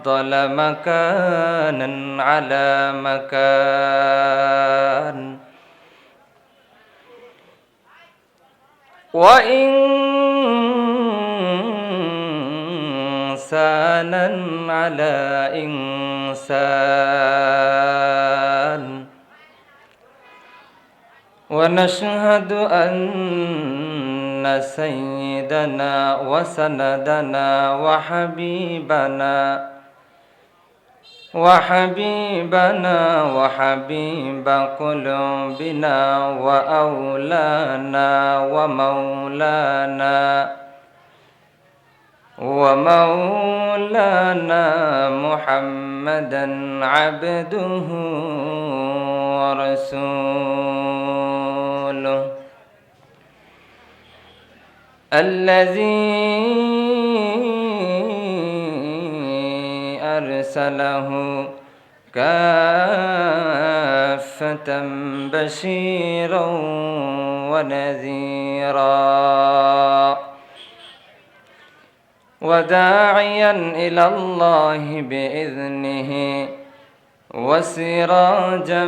فضل مكانا على مكان وإنسانا على إنسان ونشهد أن سيدنا وسندنا وحبيب قلوبنا وأولانا ومولانا محمدا عبده ورسوله الذي أرسله كافة بشيرا ونذيرا وداعيا إلى الله بإذنه وسراجا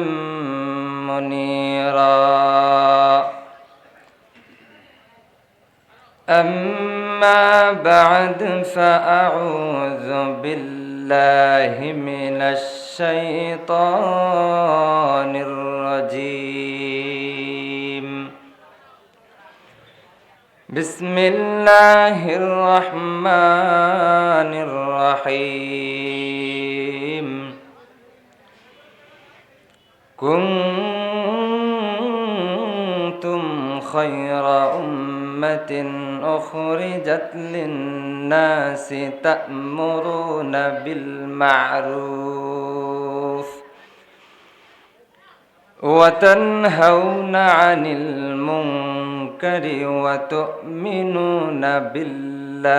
منيرا أما بعد فأعوذ بالله من الشيطان الرجيم بسم الله الرحمن الرحيم كنتم خير أمة أخرجت للناس تأمرون بالمعروف وتنهون عن المنكر وتؤمنون بالله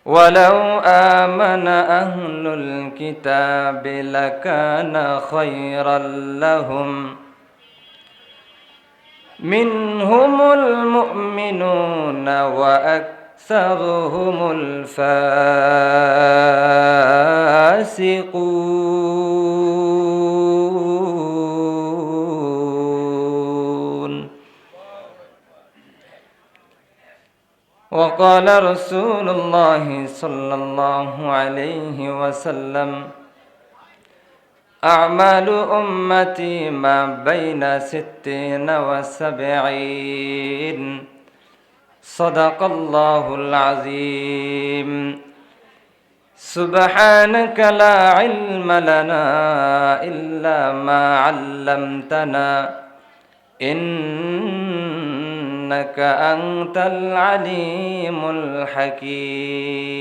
ولو آمن أهل الكتاب لكان خيرا لهم منهم المؤمنون وأكثرهم الفاسقون وقال رسول الله صلى الله عليه وسلم أعمال أمتي ما بين 60 و70 صدق الله العظيم سبحانك لا علم لنا إلا ما علمتنا إنك أنت العليم الحكيم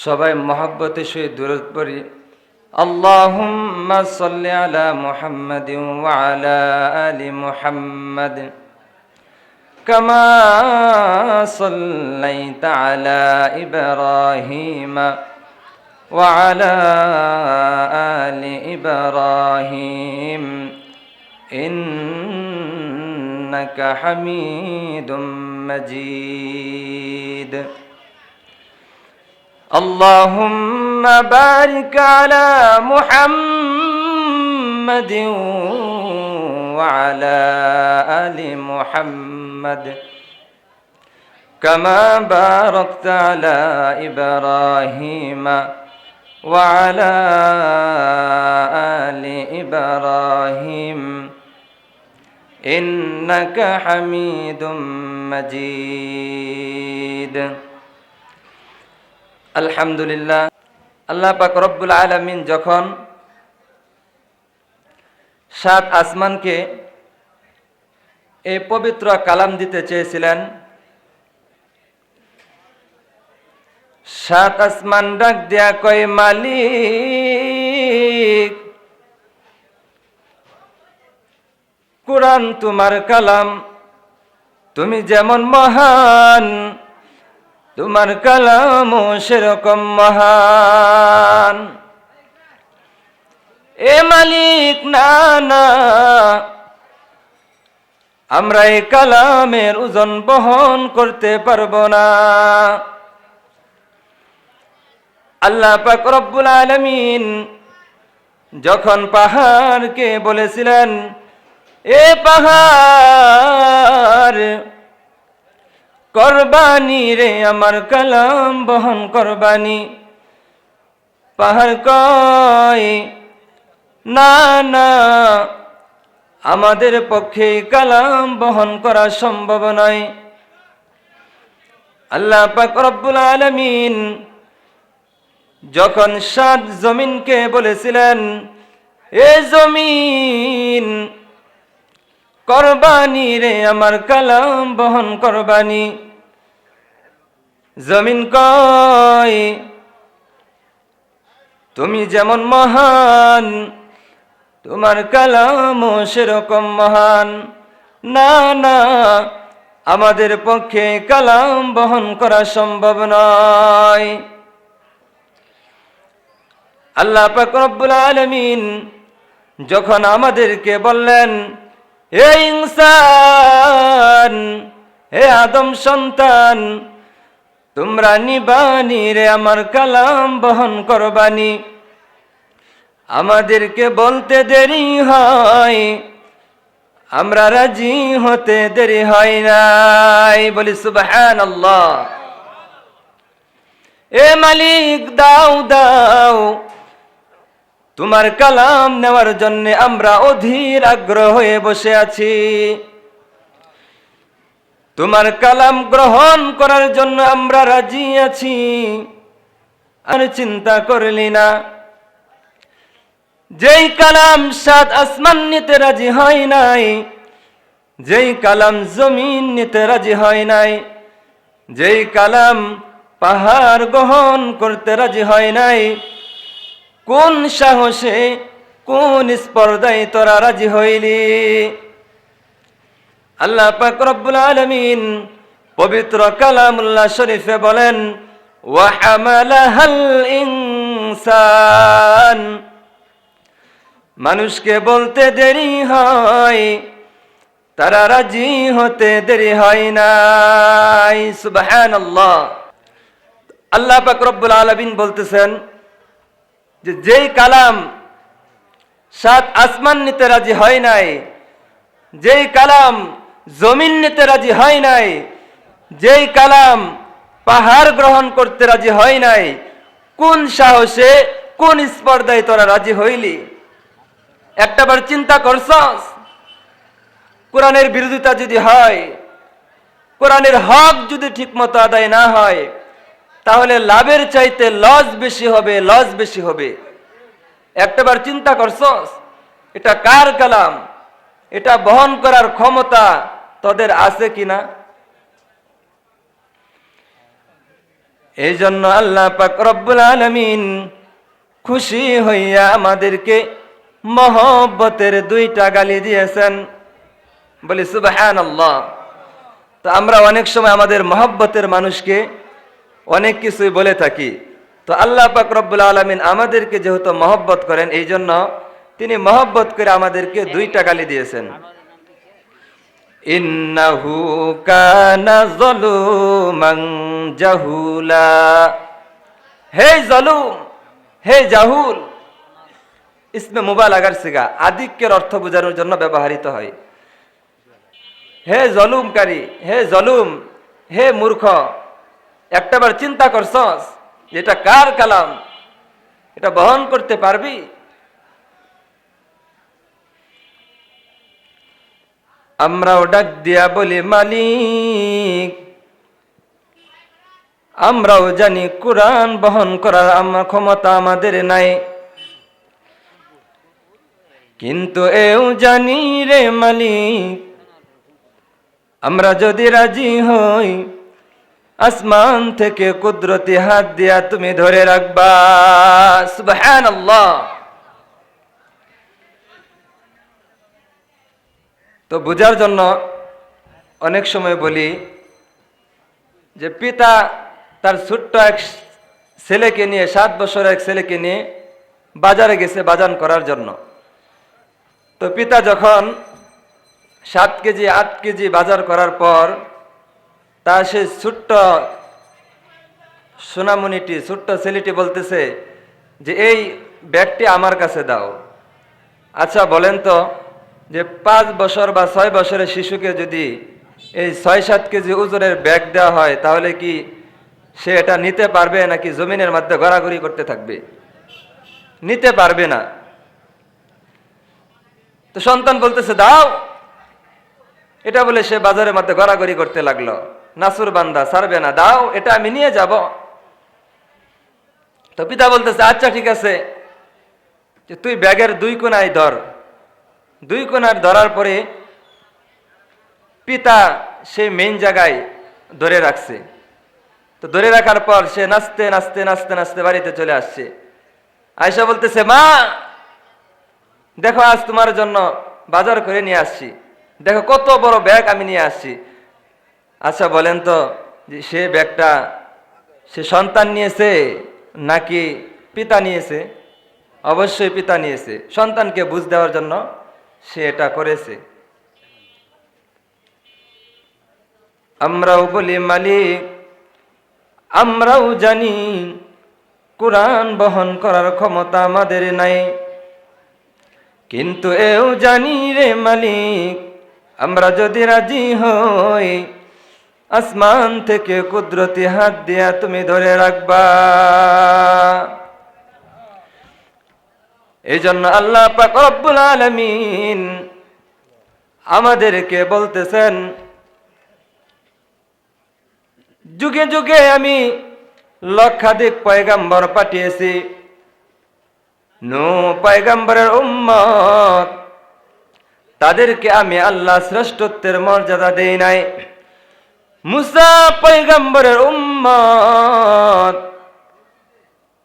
সবাই মহব্বতে সহিত দুরূদ পড়ি আল্লাহুম্মা সাল্লি আলা মুহাম্মাদিন ওয়া আলা আলি মুহাম্মাদ কামা সাল্লাইতা আলা ইব্রাহিম ওয়া আলা আলি ইব্রাহিম ইন্নাকা হামিদুম মাজিদ اللهم بارك على محمد وعلى آل محمد كما باركت على إبراهيم وعلى آل إبراهيم إنك حميد مجيد আলহামদুলিল্লাহ আল্লাহ পাক রব্বুল আলামিন যখন সাত আসমানকে এই পবিত্র কালাম দিতে চেয়েছিলেন, সাত আসমান ডাক দেয়া কয় মালিক কুরআন তোমার কালাম, তুমি যেমন মহান তোমার কালামও সেরকম মহান। এ মালিক না না, আমরা এই কালামের ওজন বহন করতে পারবো না। আল্লাহ পাক রব্বুল আলামিন যখন পাহাড়কে বলেছিলেন, এ পাহাড় করবানি রে আমার কালাম বহন করবানি, পাহাড় কয় না না, আমাদের পক্ষে কালাম বহন করা সম্ভব নয়। আল্লাহ পাক রব্বুল আলামিন যখন সাত জমিনকে বলেছিলেন, এ জমিন করবানি রে আমার কালাম বহন করবানি, জমিন কয় তুমি যেমন মহান তোমার কালামও সেরকম মহান, না না, আমাদের পক্ষে কালাম বহন করা সম্ভব নয়। আল্লাহ পাক রব্বুল আলামিন যখন আমাদেরকে বললেন, হে ইনসান, হে আদম সন্তান, তোমরা নিবানি রে আমার কালাম বহন করবানি, আমাদেরকে বলতে দেরি হয়, আমরা রাজি হতে দেরি হয় নাই। বলি সুবহানাল্লাহ। এ মালিক দাও দাও, তোমার কালাম নেওয়ার জন্য আমরা অধীর আগ্রহ হয়ে বসে আছি, তোমার কালাম গ্রহণ করার জন্য আমরা রাজি আছি। আর চিন্তা করলি না, যেই কালাম সাত আসমান নিতে রাজি হয় নাই, যেই কালাম জমিন নিতে রাজি হয় নাই, যেই কালাম পাহাড় গ্রহণ করতে রাজি হয় নাই, কোন সাহসে কোন স্পর্ধায় তোরা রাজি হইলি? আল্লাহ পাক রব্বুল আলামিন পবিত্র কালামুল্লাহ শরীফে বলেন, ওয়া হামালাহাল ইনসান, মানুষকে বলতে দেরি হয়, তারা রাজি হতে দেরি হয় নাই। সুবহানাল্লাহ। আল্লাহ পাক রব্বুল আলামিন বলতেছেন যে যেই কালাম সাত আসমান নিতে রাজি হয় নাই, যেই কালাম জমিন নিতে রাজি হয় নাই, যেই কালাম পাহাড় গ্রহণ করতে রাজি হয় নাই, কোন সাহসে কোন স্পর্ধায় তোরা রাজি হইলি? একটাবার চিন্তা করছস? কোরআনের বিরোধিতা যদি হয়, কোরআনের হক যদি ঠিকমতো আদায় না হয়, তাহলে লাভের চাইতে লস বেশি হবে, লস বেশি হবে। একটাবার চিন্তা করছস এটা কার কালাম? এটা বহন করার ক্ষমতা তোদের আছে কিনা? এই জন্য আল্লাহ পাক রব্বুল আলামিন খুশি হইয়া আমাদেরকে মহব্বতের দুইটা গালি দিয়েছেন। বলি সুবহানাল্লাহ। তো আমরা অনেক সময় আমাদের মহব্বতের মানুষকে অনেক কিছুই বলে থাকি। তো আল্লাহ পাক রব্বুল আলামিন আমাদেরকে যেহেতু মহব্বত করেন, এই জন্য তিনি মহব্বত করে আমাদেরকে দুইটা গালি দিয়েছেন। ইন্নাহু কানা যালুমান জাহুলা, হে জালুম, হে জাহুল, ইসমে মুবালাগার সিগা, আধিক্যের অর্থ বোঝানোর জন্য ব্যবহৃত হয়। হে জলুমকারী, হে জলুম, হে মূর্খ, একটাবার চিন্তা করছস এটা কার কালাম? এটা বহন করতে পারবি? আমরাও ডাক দিয়া বলি, মালিক, আমরাও জানি কোরআন বহন করার ক্ষমতা আমাদের নাই, কিন্তু এও জানি রে মালিক, আমরা যদি রাজি হই, আসমান থেকে কুদরতি হাত দিয়া তুমি ধরে রাখবা। সুবহানাল্লাহ। তো বুঝার জন্য অনেক সময় বলি যে পিতা তার ছোট্ট এক ছেলেকে নিয়ে, 7 বছরের এক ছেলেকে নিয়ে বাজারে গেছে বাজান করার জন্য। তো পিতা যখন 7 কেজি 8 কেজি বাজার করার পর তা সে ছোট্ট সোনামণিটি, ছোট্ট ছেলেটি বলতেছে যে এই ব্যাগটি আমার কাছে দাও। আচ্ছা বলেন তো, যে 5 বছর বা 6 বছরের শিশুকে যদি এই 6-7 কেজি ওজনের ব্যাগ দেওয়া হয়, তাহলে কি সে এটা নিতে পারবে, নাকি জমিনের মধ্যে ঘোরাঘুরি করতে থাকবে? নিতে পারবে না। তো সন্তান বলতেছে দাও, এটা বলে সে বাজারের মধ্যে ঘোরাঘুরি করতে লাগলো। নাসুর বান্দা ছাড়বে না, দাও, এটা আমি নিয়ে যাব। তো পিতা বলতেছে আচ্ছা ঠিক আছে, যে তুই ব্যাগের 2 কোণায় ধর। 2 কোণায় ধরার পরে পিতা সে মেইন জায়গায় ধরে রাখছে। তো ধরে রাখার পর সে নাচতে নাচতে নাচতে নাচতে বাড়িতে চলে আসছে। আয়েশা বলতেছে মা দেখো, আজ তোমার জন্য বাজার করে নিয়ে আসছি, দেখো কত বড় ব্যাগ আমি নিয়ে আসছি। আচ্ছা বলেন তো, যে সে ব্যাগটা সে সন্তান নিয়েছে নাকি পিতা নিয়েছে? অবশ্যই পিতা নিয়েছে। সন্তানকে বুঝ দেওয়ার জন্য সে এটা করেছে। আমরাও বলি মালিক, আমরাও জানি কোরআন বহন করার ক্ষমতা আমাদের নাই, কিন্তু এও জানি রে মালিক, আমরা যদি রাজি হই, আসমান থেকে কুদরতি হাত দিয়া তুমি ধরে রাখবা। এই জন্য আল্লাহ পাক রব্বুল আলামিন আমাদেরকে বলতেছেন, যুগে যুগে আমি লক্ষাধিক পয়গাম্বর পাঠিয়েছি, নূহ পয়গাম্বরের উম্মত, তাদেরকে আমি আল্লাহ শ্রেষ্ঠত্বের মর্যাদা দেই নাই। মুসা পয়গাম্বরের উম্মত,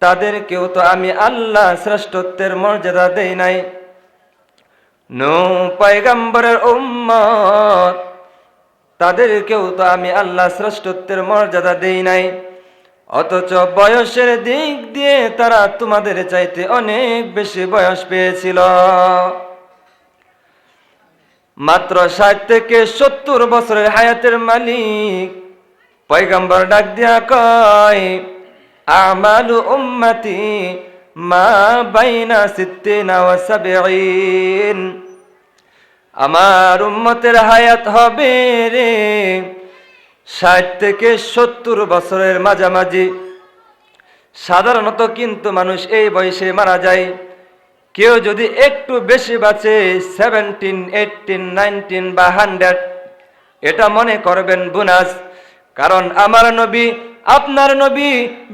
তাদেরকেও তো আমি আল্লাহ শ্রেষ্ঠত্বের মর্যাদা দেই নাই। নূহ পয়গাম্বরের উম্মত, তাদেরকেও তো আমি আল্লাহ শ্রেষ্ঠত্বের মর্যাদা দেই নাই। অথচ বয়সের দিক দিয়ে তারা তোমাদের চাইতে অনেক বেশি বয়স পেয়েছিল। মাত্র 60 থেকে 70 বছরের হায়াতের মালিক পয়গম্বর ডাক দিয়া কয়, আমালু উম্মতি মা বাইনা 60 ওয়া 70। আমার উম্মতের হায়াত হবে রে 60 থেকে 70 বছরের মাঝামাঝি। সাধারণত কিন্তু মানুষ এই বয়সে মারা যায়। কেউ যদি একটু বেশি বাঁচে, 17, 18, 19 বা 100, এটা মনে করবেন বোনাস। কারণ আমার নবী, আপনার নবী,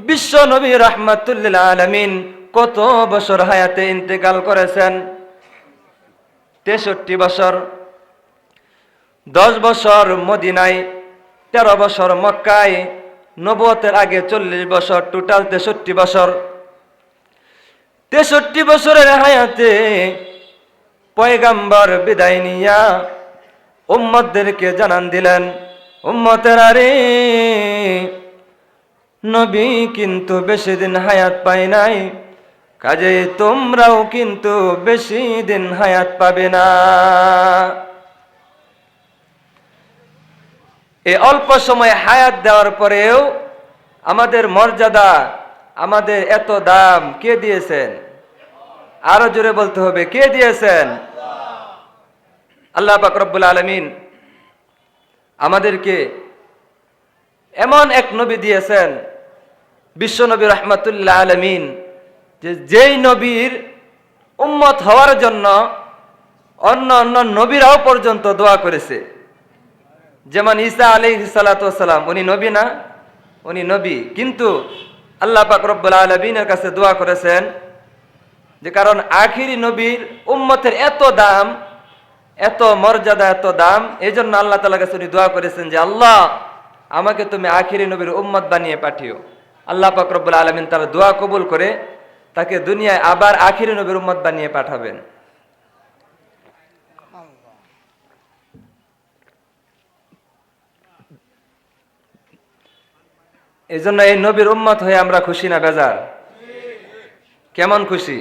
বিশ্ব নবী রাহমাতুল্লিল আলামিন কত বছর হায়াতে ইন্তেকাল করেছেন? 63 বছর। 10 বছর মদিনায়, 13 বছর মক্কায়, নবুয়তের আগে 40 বছর, টোটাল 63 বছর। 63 বছরের হায়াতে পয়গাম্বর বিদায় নিয়া উম্মতদেরকে জানান দিলেন, উম্মতেরা রে, নবী কিন্তু বেশি দিন হায়াত পায় নাই, কাজে তোমরাও কিন্তু বেশি দিন হায়াত পাবে না। এই অল্প সময় হায়াত দেওয়ার পরেও আমাদের মর্যাদা, আমাদের এত দাম কে দিয়েছেন? আরো জোরে বলতে হবে, কে দিয়েছেন? আল্লাহ পাক রব্বুল আলামিন আমাদেরকে এমন এক নবী দিয়েছেন, বিশ্ব নবী রাহমাতুল্লাহ আলামিন, যেই নবীর উম্মত হওয়ার জন্য অন্য অন্য নবীরাও পর্যন্ত দোয়া করেছে। যেমন ঈসা আলাইহিস সালাতু ওয়াস সালাম, উনি নবী না? উনি নবী, কিন্তু আল্লাহ পাক রব্বুল আলামিনের কাছে দোয়া করেছেন, যে কারণ আখিরি নবীর উম্মতের এত দাম, এত মর্যাদা, এত দাম, এই জন্য আল্লাহ তাআলার কাছে উনি দোয়া করেছেন যে আল্লাহ, আমাকে তুমি আখিরি নবীর উম্মত বানিয়ে পাঠিও। আল্লাহ পাক রব্বুল আলামিন তার দোয়া কবুল করে তাকে দুনিয়ায় আবার আখিরি নবীর উম্মত বানিয়ে পাঠাবেন। এই জন্য এই নবীর উম্মত হয়ে আমরা খুশি না বেজার? কেমন খুশি?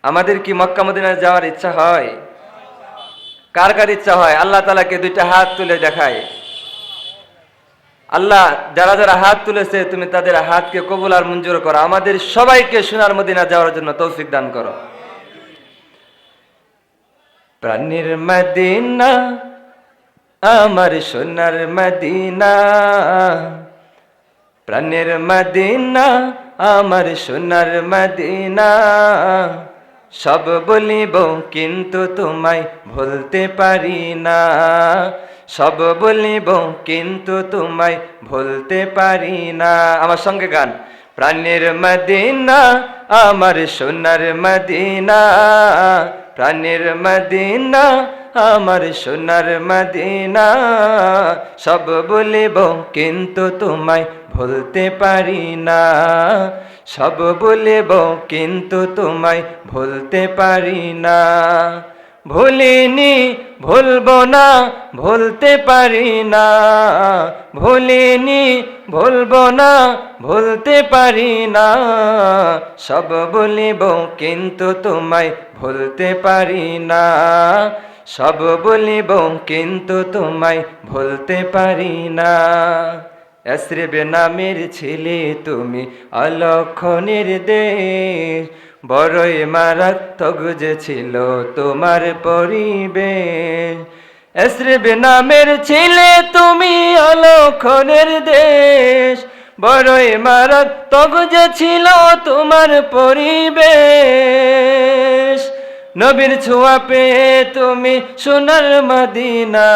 আমাদের কি মক্কা মদিনায় যাওয়ার ইচ্ছা হয়? কার কার ইচ্ছা হয়? আল্লাহ তাআলাকে দুইটা হাত তুলে দেখায়। আল্লাহ যারা যারা হাত তুলেছে তুমি তাদের হাতকে কবুল আর মঞ্জুর করো। আমাদের সবাইকে সোনার মদিনা যাওয়ার জন্য তৌফিক দান করো। প্রাণের মদিনা আমার সোনার মদিনা, প্রাণের মদিনা আমার সোনার মদিনা, সব বলিব কিন্তু তোমায় ভুলতে পারি না, সব বলিব কিন্তু তোমায় ভুলতে পারি না। আমার সঙ্গে গান। প্রাণের মদিনা আমার সোনার মদিনা, প্রাণের মদিনা আমার সোনার মদিনা, সব বলিব কিন্তু তোমায় ভুলতে পারি না, সব বলিব কিন্তু তোমায় ভুলতে পারি না। ভুলিনি ভুলবো না ভুলতে পারি না, ভুলিনি ভুলবো না ভুলতে পারি না, সব বলিব কিন্তু তোমায় ভুলতে পারি না, সব বলিব কিন্তু তোমায় ভুলতে পারি না। ইয়াসরিব নামের ছেলে তুমি অলক্ষণের দেশ, বড়ই মারাত্মক যে ছিল তোমার পরিবেশ। ইয়াসরিব নামের ছেলে তুমি অলক্ষণের দেশ, বড়ই মারাত্মক যে ছিল তোমার পরিবেশ। নবীর ছোঁয়া পেয়ে তুমি সোনার মদিনা,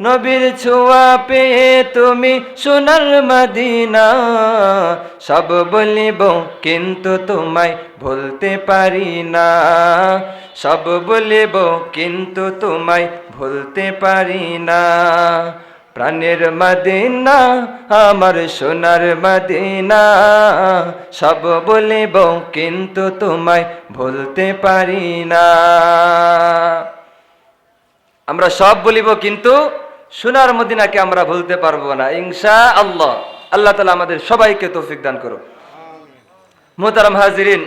নবীর ছোঁয়া পেয়ে তুমি সোনার মদিনা, সব বলিব কিন্তু তোমায় ভুলতে পারি না, সব বলিব কিন্তু তোমায় ভুলতে পারি না। প্রাণের মদিনা আমার সোনার মদিনা, সব বলিব কিন্তু তোমায় ভুলতে পারি না। আমরা সব বলিব কিন্তু সোনার মদিনাকে আমরা ভুলতে পারবো না ইনশাআল্লাহ। আল্লাহ তাআলা আমাদের সবাইকে তৌফিক দান করুন। মুহতারাম হাজিরিন,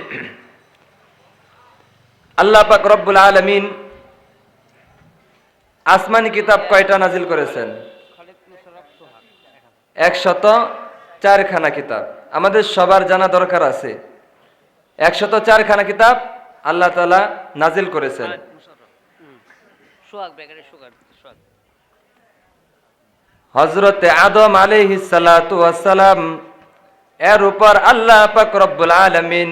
আল্লাহ পাক রব্বুল আলামিন আসমানি কিতাব কয়টা নাজিল করেছেন? 104 খানা কিতাব। আমাদের সবার জানা দরকার আছে 104 খানা কিতাব আল্লাহ তাআলা নাজিল করেছেন। হযরতে আদম আলাইহিস সালাতু ওয়াস সালাম এর উপর আল্লাহ পাক রব্বুল আলামিন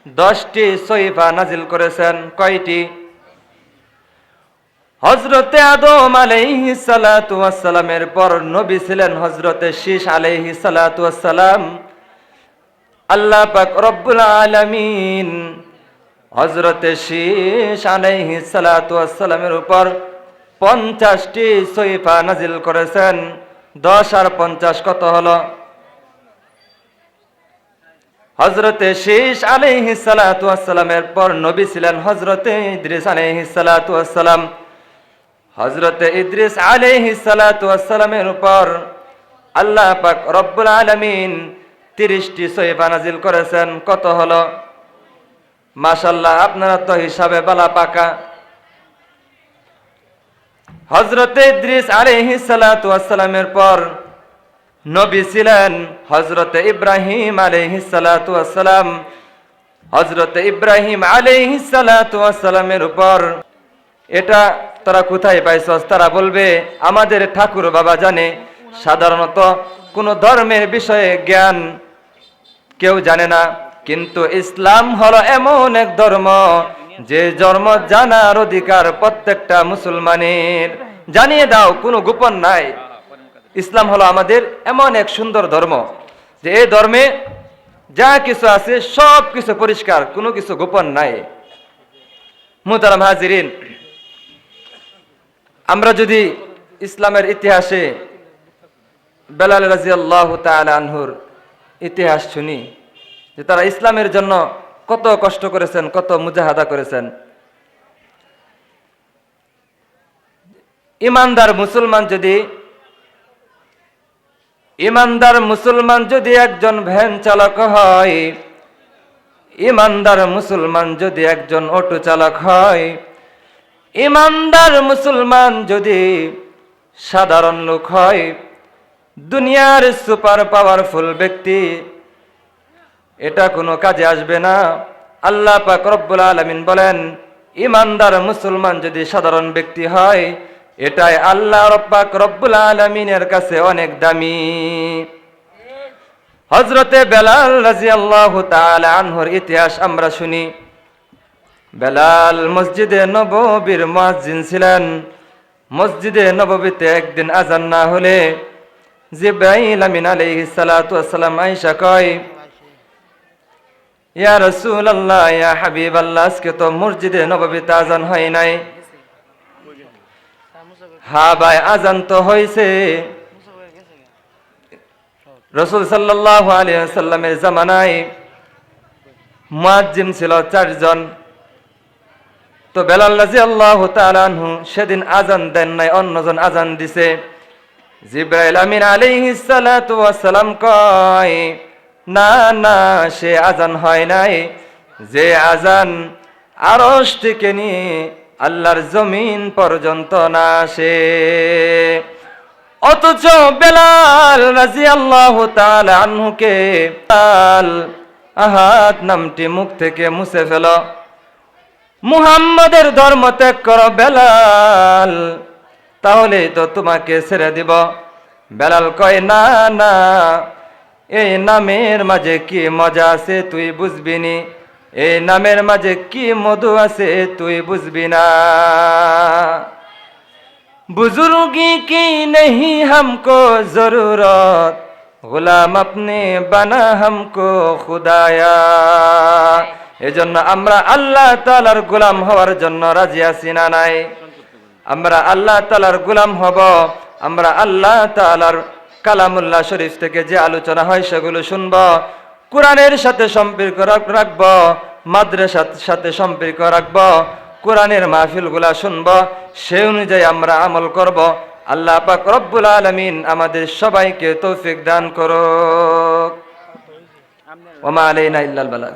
10টি সহিফা নাজিল করেছেন। কয়টি? হযরতে আদম আলাইহিস সালাতু ওয়াস সালামের পর নবী ছিলেন হযরতে শীশ আলাইহিস সালাতু ওয়াস সালাম। আল্লাহ পাক রব্বুল আলামিন হযরতে শীশ আলাইহিস সালাতু ওয়াস সালামের উপর 50টি সহিফা নাজিল করেছেন। 10 আর 50 কত হলো? হযরতে শীশ আলাইহিস সালাতু ওয়াস সালামের পর নবী ছিলেন হযরতে ইদ্রিস আলাইহিস সালাতু ওয়াস সালাম। হযরতে ইদ্রিস আলাইহিস সালাতু ওয়াস সালামের উপর আল্লাহ পাক রব্বুল আলামিন 30টি সহিফা নাজিল করেছেন। কত হলো? মাশাআল্লাহ, আপনারা তো হিসাবে বালা পাকা। হযরতে ইদ্রিস আলাইহিস সালাতু ওয়াস সালামের পর নবী ছিলেন হযরতে ইব্রাহিম আলাইহিস সালাতু ওয়াস সালাম। হযরতে ইব্রাহিম আলাইহিস সালাতু ওয়াস সালামের উপর, এটা তারা কোথায় পাইছস? তারা বলবে আমাদের ঠাকুর বাবা জানে। সাধারণত কোন ধর্মের বিষয়ে জ্ঞান কেউ জানে না, কিন্তু ইসলাম হলো এমন এক ধর্ম যে ধর্ম জানার অধিকার প্রত্যেকটা মুসলমানের। জানিয়ে দাও, কোনো গোপন নাই। ইসলাম হলো আমাদের এমন এক সুন্দর ধর্ম যে এই ধর্মে যা কিছু আছে সব কিছু পরিষ্কার, কোনো কিছু গোপন নাই। মুহতারাম হাজিরিন, আমরা যদি ইসলামের ইতিহাসে বেলাল রাদিয়াল্লাহু তাআলা আনহুর ইতিহাস শুনি যে তারা ইসলামের জন্য কত কষ্ট করেছেন, কত মুজাহাদা করেছেন। ইমানদার মুসলমান যদি একজন ভ্যান চালক হয়, ইমানদার মুসলমান যদি একজন অটো চালক হয়, ইমানদার মুসলমান যদি সাধারণ লোক হয়, দুনিয়ার সুপার পাওয়ারফুল ব্যক্তি, এটা কোনো কাজে আসবে না। আল্লাহ পাক রব্বুল আলামিন বলেন, ইমানদার মুসলমান যদি সাধারণ ব্যক্তি হয়, এটাই আল্লাহ পাক রব্বুল আলামিনের কাছে অনেক দামি। হযরতে বেলাল রাদিয়াল্লাহু তাআলা আনহুর ইতিহাস আমরা শুনি। বেলাল মসজিদে নববীর মুয়াজ্জিন ছিলেন। মসজিদে নববীতে একদিন আজান না হলে জিবরাইল আমিন আলাইহিস সালাতু ওয়াস সালাম আয়েশা কয়, ইয়া রাসূলুল্লাহ, ইয়া হাবিবাল্লাহ, আজকে তো মসজিদে নববীতে আজান হয় নাই। হ্যাঁ ভাই, আজান তো হয়েছে। রাসূল সাল্লাল্লাহু আলাইহি ওয়াসাল্লামের জামানায় মুয়াজ্জিন ছিল 4 জন। তো বেলাল রাদিয়াল্লাহু তাআলা আনহু সেদিন আজান দেন নাই, অন্যজন আজান দিছে। জিবরাইল আমিন আলাইহিস সালাতু ওয়াস সালাম কয়, না না, সে আজান হয় নাই, যে আজান আরশ থেকে নিয়ে আল্লাহর জমিন পর্যন্ত না আসে। অথচ বেলাল রাদিয়াল্লাহু তাআলা আনহুকে আহাদ নামটি মুখ থেকে মুছে ফেল, মুহাম্মাদের ধর্ম ত্যাগ করো বেলাল, তাহলে তো তোমাকে ছেড়ে দিব। বেলাল কয়, না না, এই নামের মাঝে কি মজা আছে তুই বুঝবি নি, এই নামের মাঝে কি মধু আছে তুই বুঝবি না। बुजुर्गी की नहीं हमको जरूरत, गुलाम अपने बना हमको खुदाया। এজন্য আমরা আল্লাহ তাআলার গোলাম হওয়ার জন্য রাজি আছি না নাই? আমরা আল্লাহ তাআলার গোলাম হব। আমরা আল্লাহ তাআলার কালামুল্লাহ শরীফ থেকে যে আলোচনা হয় সেগুলো শুনব, কোরআনের সাথে সম্পর্ক রাখব, মাদ্রাসার সাথে সম্পর্ক রাখব, কোরআনের মাহফিলগুলা শুনব, সেই অনুযায়ী আমরা আমল করব। আল্লাহ পাক রব্বুল আলামিন আমাদের সবাইকে তৌফিক দান করুক। ওয়া মা আলাইনা ইল্লাল বালাগ।